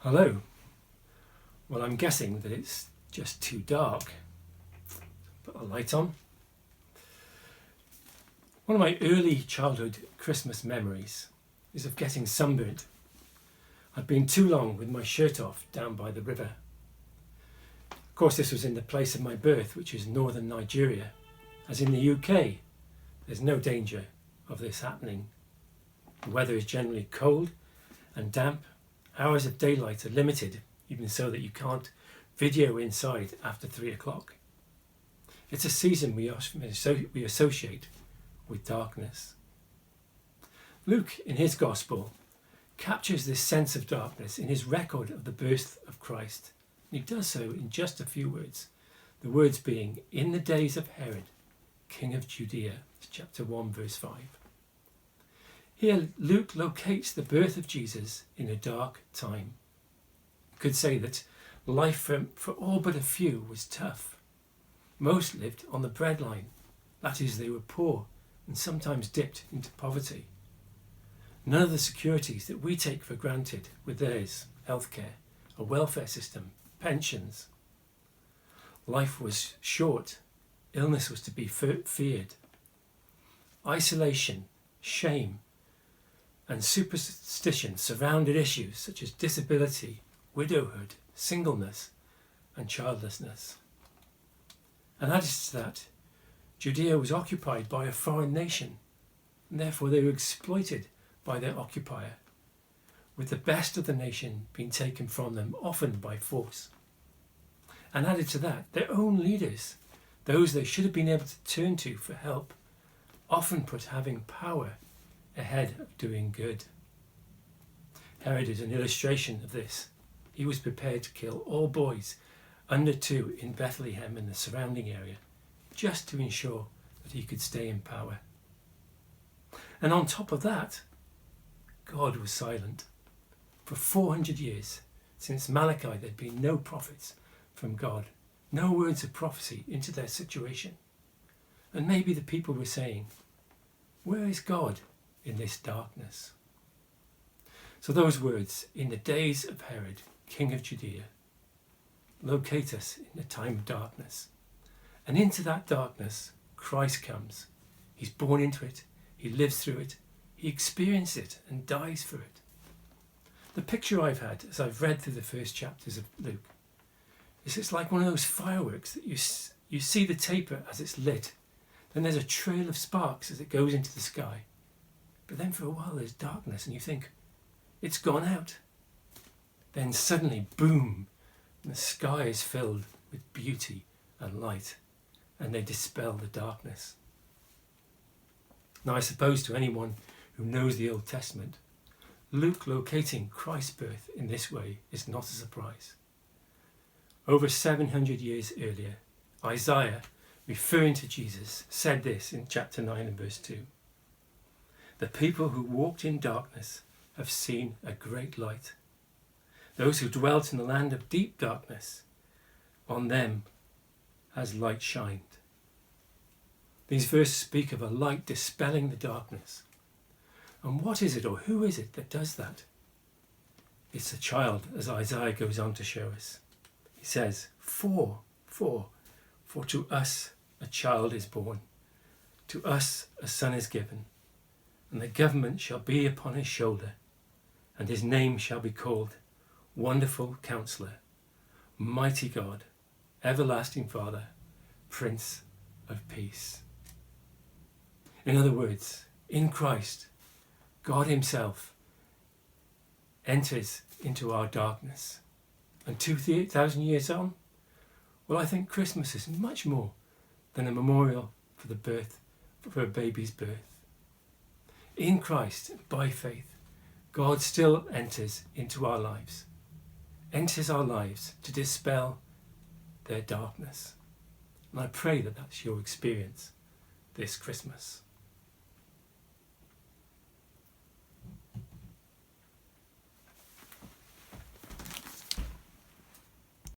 Hello. Well, I'm guessing that it's just too dark. Put a light on. One of my early childhood Christmas memories is of getting sunburnt. I'd been too long with my shirt off down by the river. Of course, this was in the place of my birth, which is northern Nigeria. As in the UK, there's no danger of this happening. The weather is generally cold and damp. Hours of daylight are limited, even so that you can't video inside after 3 o'clock. It's a season we associate with darkness. Luke, in his Gospel, captures this sense of darkness in his record of the birth of Christ. And he does so in just a few words. The words being, in the days of Herod, king of Judea, chapter 1, verse 5. Here, Luke locates the birth of Jesus in a dark time. You could say that life for all but a few was tough. Most lived on the breadline. That is, they were poor and sometimes dipped into poverty. None of the securities that we take for granted were theirs: healthcare, a welfare system, pensions. Life was short. Illness was to be feared. Isolation, shame, and superstition surrounded issues such as disability, widowhood, singleness, and childlessness. And added to that, Judea was occupied by a foreign nation, and therefore they were exploited by their occupier, with the best of the nation being taken from them, often by force. And added to that, their own leaders, those they should have been able to turn to for help, often put having power ahead of doing good. Herod is an illustration of this. He was prepared to kill all boys under 2 in Bethlehem and the surrounding area, just to ensure that he could stay in power. And on top of that, God was silent. For 400 years, since Malachi, there had been no prophets from God, no words of prophecy into their situation. And maybe the people were saying, where is God in this darkness? So those words, in the days of Herod, king of Judea, locate us in the time of darkness. And into that darkness, Christ comes. He's born into it. He lives through it. He experiences it and dies for it. The picture I've had as I've read through the first chapters of Luke is it's like one of those fireworks that you see the taper as it's lit. Then there's a trail of sparks as it goes into the sky. But then for a while there's darkness and you think, it's gone out. Then suddenly, boom, the sky is filled with beauty and light, and they dispel the darkness. Now I suppose to anyone who knows the Old Testament, Luke locating Christ's birth in this way is not a surprise. Over 700 years earlier, Isaiah, referring to Jesus, said this in chapter 9 and verse 2. The people who walked in darkness have seen a great light. Those who dwelt in the land of deep darkness, on them has light shined. These verses speak of a light dispelling the darkness. And what is it, or who is it that does that? It's a child, as Isaiah goes on to show us. He says, for to us a child is born, to us a son is given, and the government shall be upon his shoulder, and his name shall be called Wonderful Counselor, Mighty God, Everlasting Father, Prince of Peace. In other words, in Christ, God himself enters into our darkness. And 2,000 years on, well, I think Christmas is much more than a memorial for a baby's birth. In Christ, by faith, God still enters into our lives, to dispel their darkness. And I pray that that's your experience this Christmas.